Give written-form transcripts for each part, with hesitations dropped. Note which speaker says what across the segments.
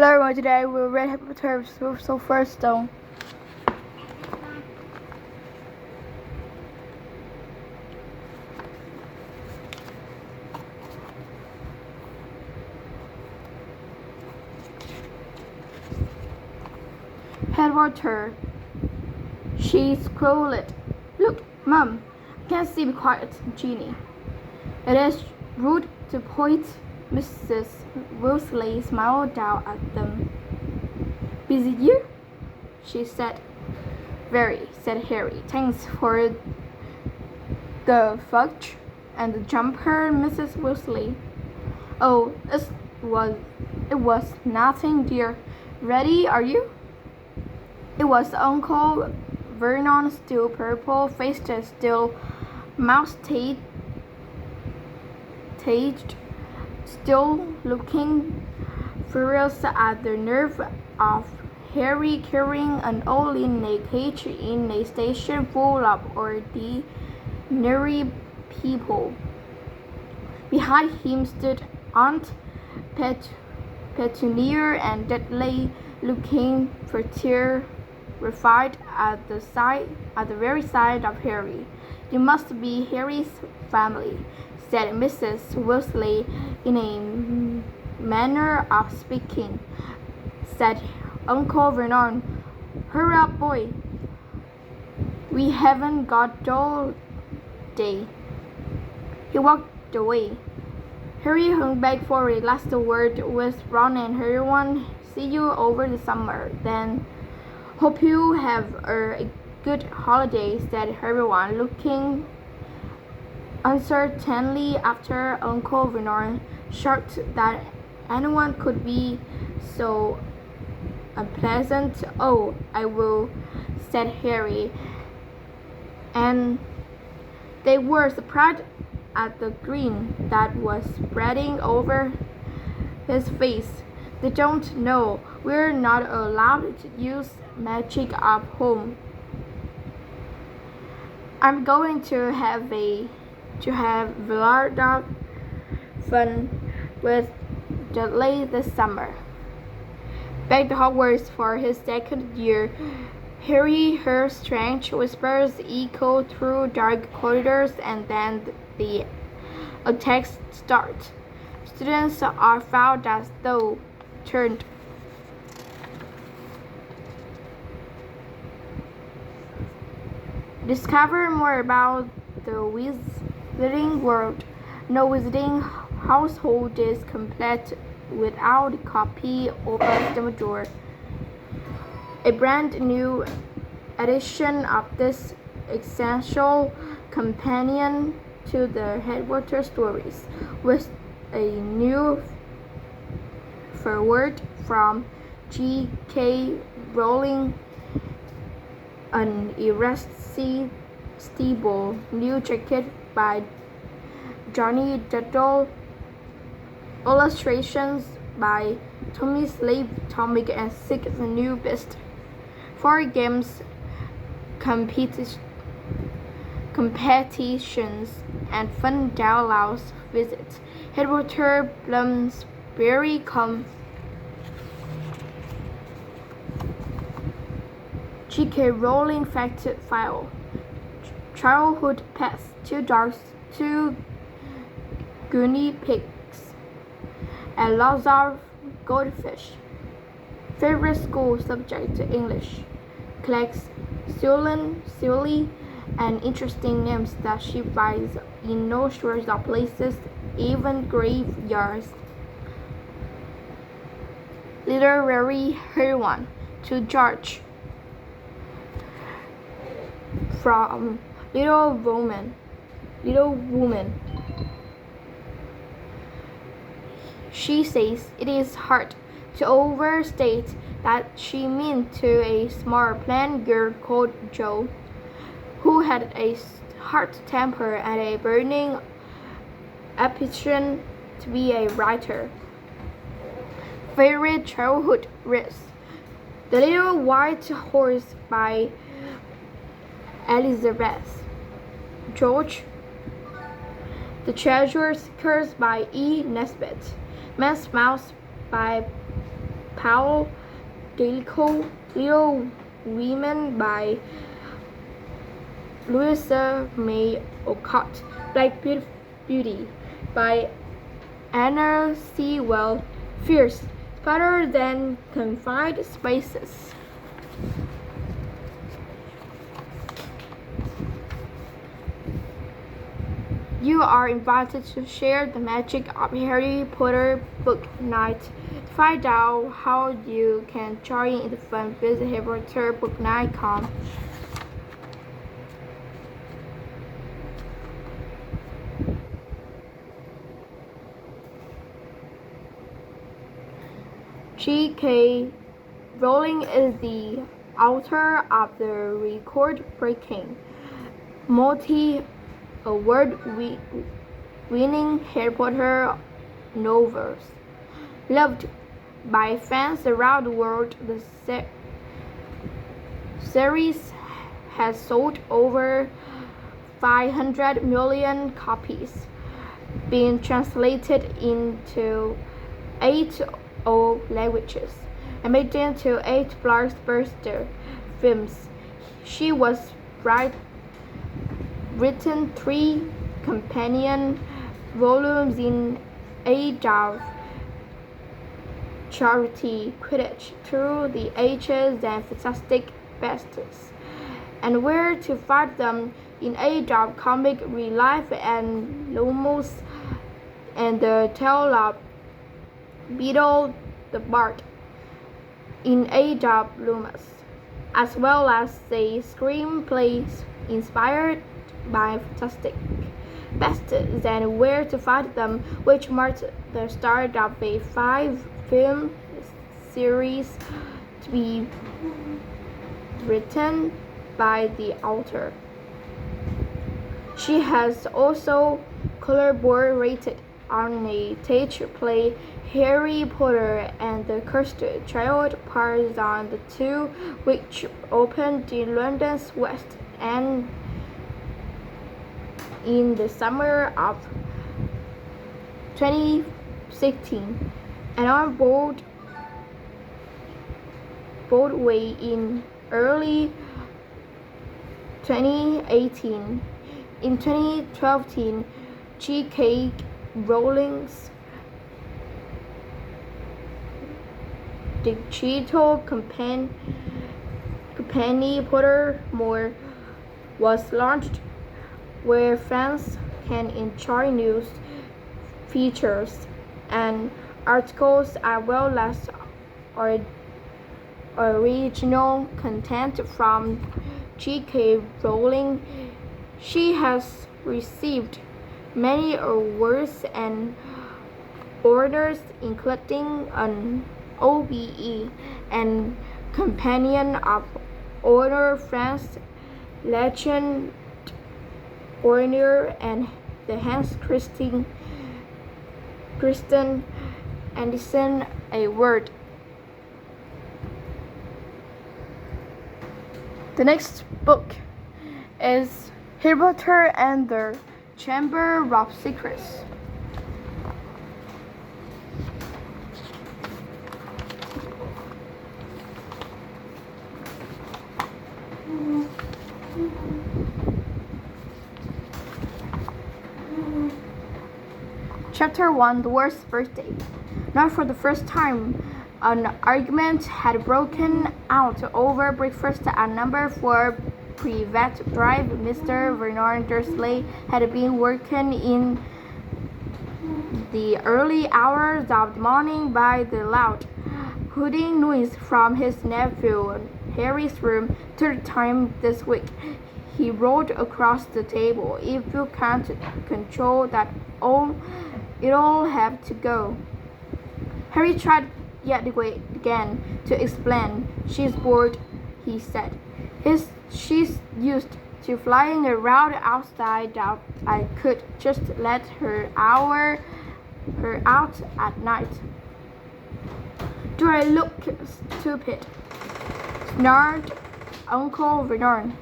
Speaker 1: Hello everyone, today we'll read Harry Potter Sorcerer's Stone. Harry Potter. She scolded. Look, Mum, I can't see. Be quiet, Ginny. It is rude to point. Mrs. Weasley smiled down at them. Busy you? She said. Very, said Harry. Thanks for the fudge and the jumper, Mrs. Weasley. Oh, it was nothing, dear. Ready, are you? It was Uncle Vernon, still purple-faced, still mouse-tagged, still looking furious at the nerve of Harry carrying an old in a cage in a station full of ordinary people. Behind him stood Aunt Petunia and Dudley, looking terrified at the very sight of Harry. You must be Harry's family, said Mrs. Weasley in a manner of speaking. Said Uncle Vernon, hurry up, boy. We haven't got all day. He walked away. Harry hung back for a last word with Ron and Hermione. See you over the summer, then. Hope you have a good holiday, said Hermione, looking uncertainly after Uncle Vernon, shocked that anyone could be so unpleasant. Oh, I will, said Harry, and they were surprised at the grin that was spreading over his face. They don't know. We're not allowed to use magic up home. I'm going to have a lot of fun with Dudley this summer. Back to Hogwarts for his second year, Harry heard strange whispers echo through dark corridors, and then the attacks start. Students are found as though turned. Discover more about the wizarding world. No wizarding household is complete without a copy of Dumbledore. A brand new edition of this essential companion to the Harry Potter stories, with a new foreword from J.K. Rowling, an irresistible new jacket by Johnny Duddle, illustrations by Tommy Slade, Tomic, and Six the New Beast. 4 games, competitions, and fun downloads. Visit Harry Potter Bloomsbury.com. J.K. Rowling fact file. Childhood pets: 2 dogs, 2 guinea pigs, and lots of goldfish. Favorite school subject: English. Collects silly and interesting names that she finds in no shortage of places, even graveyards. Literary Hermione to George. From Little Woman. She says it is hard to overstate that she meant to a smart plain girl called Jo, who had a hot temper and a burning ambition to be a writer. Favorite childhood reads: The Little White Horse by Elizabeth George, The Treasure Seekers by E. Nesbit, Man's Mouse by Paul Delico, Little Women by Louisa May Alcott, Black Beauty by Anna Sewell, Fierce, Better Than Confined Spaces. You are invited to share the magic of Harry Potter book night. To find out how you can join in the fun, visit harrypotterbooknight.com. J.K. Rowling is the author of the record-breaking, multi-award-winning Harry Potter novels. Loved by fans around the world, the series has sold over 500 million copies, being translated into 8 languages, and made into 8 blockbuster films. She was written 3 companion volumes in aid of charity Quidditch Through the Ages and Fantastic Beasts, and Where to Find Them in aid of comic relief and Lumos, and The Tale of Beedle the Bard in aid of Lumos, as well as a screenplay inspired by Fantastic Beasts and Where to Find Them, which marked the start of a 5-film series to be written by the author. She has also collaborated on a stage play, Harry Potter and the Cursed Child Part on the 2, which opened in London's West End in the summer of 2016, and on Broadway in early 2018. In 2012, J.K. Rowling's digital company Pottermore was launched, where fans can enjoy news, features, and articles, as well as original content from J.K. Rowling. She has received many awards and honors, including an OBE and Companion of Honor France Legend Honor, and the Hans Christian Andersen Award. The next book is Harry Potter and the Chamber of Secrets. Chapter 1: The Worst Birthday. Not for the first time, an argument had broken out over breakfast at number 4 Privet Drive. Mr. Vernon Dursley had been working in the early hours of the morning by the loud, hooting noise from his nephew Harry's room. Third time this week, he rolled across the table. If you can't control that, it'll have to go. Harry tried yet again to explain. She's bored, he said. She's used to flying around outside. Doubt I could just let her out at night. Do I look stupid? Snarled Uncle Vernon,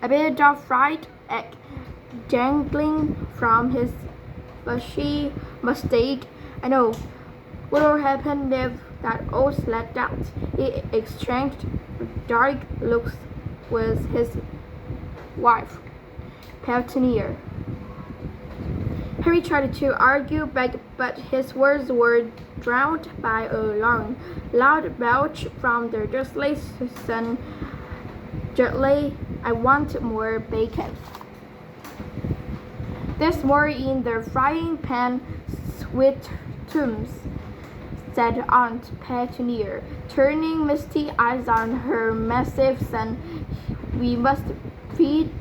Speaker 1: a bit of fried egg dangling from his bushy mustache. I know what'll happen if that all slept out. He exchanged dark looks with his wife, Petunia. Harry tried to argue back, but his words were drowned by a loud belch from the Dursleys' son. Dudley, I want more bacon. There's more in the frying pan, sweet Tooms, said Aunt Petunia, turning misty eyes on her massive son. We must feed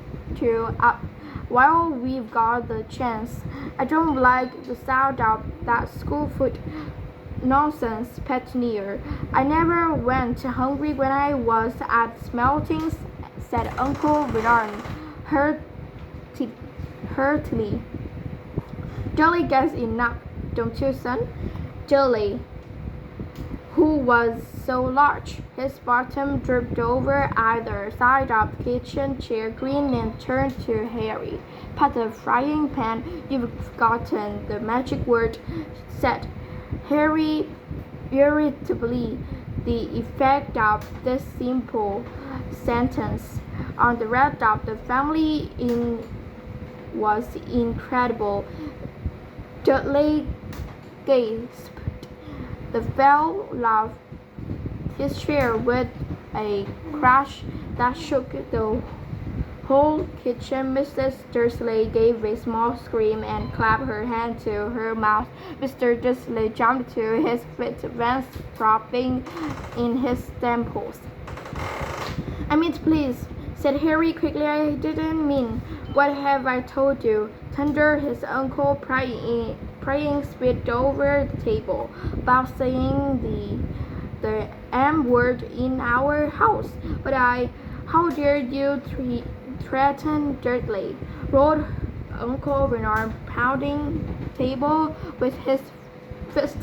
Speaker 1: you up while we've got the chance. I don't like the sound of that school food nonsense, Petunia. I never went hungry when I was at Smeltings, said Uncle Vernon heartily. Dudley gets enough, don't you, son? Dudley, who was so large, his bottom drooped over either side of the kitchen chair, grinned and turned to Harry. Pat the frying pan, you've forgotten the magic word, said Harry irritably. The effect of this simple sentence on the rest of the family was incredible. Dudley gasped. The fell off his chair with a crash that shook the whole kitchen. Mrs. Dursley gave a small scream and clapped her hand to her mouth. Mr. Dursley jumped to his feet, veins throbbing in his temples. I mean, please, said Harry quickly. I didn't mean. What have I told you? Thundered his uncle, prying spit over the table. About saying the M word in our house. But how dare you threaten Dudley? Roared Uncle Vernon, pounding the table with his fist.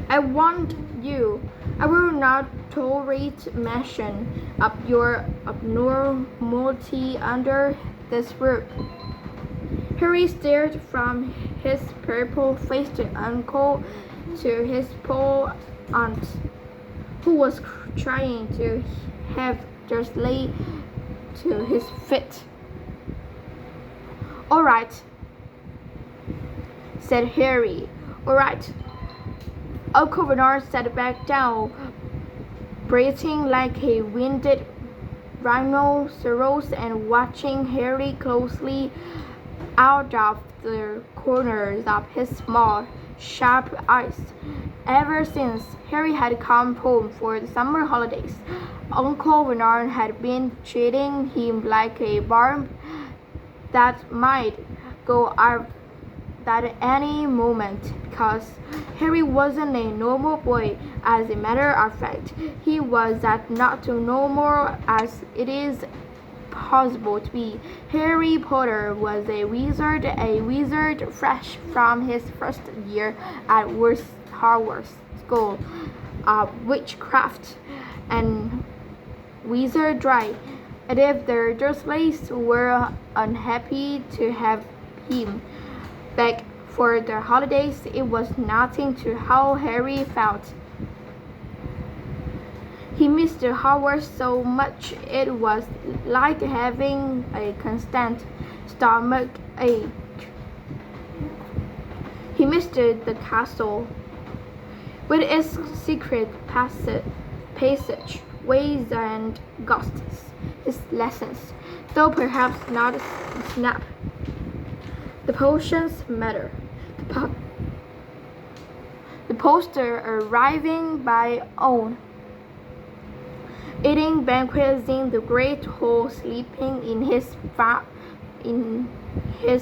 Speaker 1: I want you. I will not tolerate mention of your abnormality under this roof. Harry stared from his purple-faced uncle to his poor aunt, who was trying to have Dursley to his feet. All right, said Harry. All right. Uncle Bernard sat back down, breathing like a winded rhinoceros and watching Harry closely out of the corners of his small, sharp eyes. Ever since Harry had come home for the summer holidays, Uncle Bernard had been treating him like a bomb that might go off at any moment, because Harry wasn't a normal boy. As a matter of fact, he was as not normal as it is possible to be. Harry Potter was a wizard fresh from his first year at Hogwarts School of Witchcraft and Wizardry. And if the Dursleys were unhappy to have him back for the holidays, it was nothing to how Harry felt. He missed Hogwarts so much it was like having a constant stomach ache. He missed the castle with its secret passage, ways and ghosts, his lessons, though perhaps not Snap. The potions matter. The poster arriving by own. Eating banquets in the great hall, sleeping in his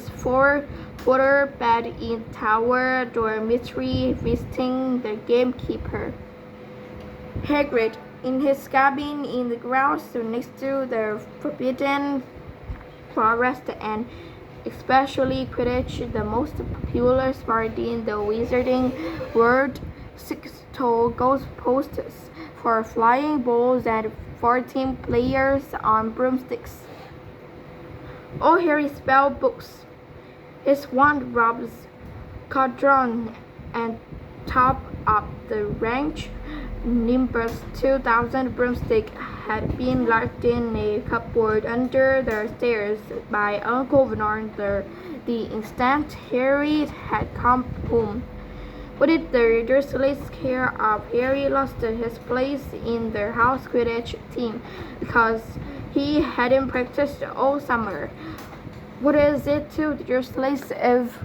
Speaker 1: four-footer bed in Tower Dormitory, visiting the gamekeeper. Hagrid in his cabin in the grounds next to the Forbidden Forest, and especially Quidditch, the most popular sport in the wizarding world. 6 tall gold posters for flying balls and 14 players on broomsticks. All Harry's spell books, his wand robes, cauldron, and top of the ranch, Nimbus 2000 broomstick had been locked in a cupboard under the stairs by Uncle Vernon the instant Harry had come home. With the Dursleys' care of Harry lost his place in the house Quidditch team because he hadn't practiced all summer. What is it to the Dursleys if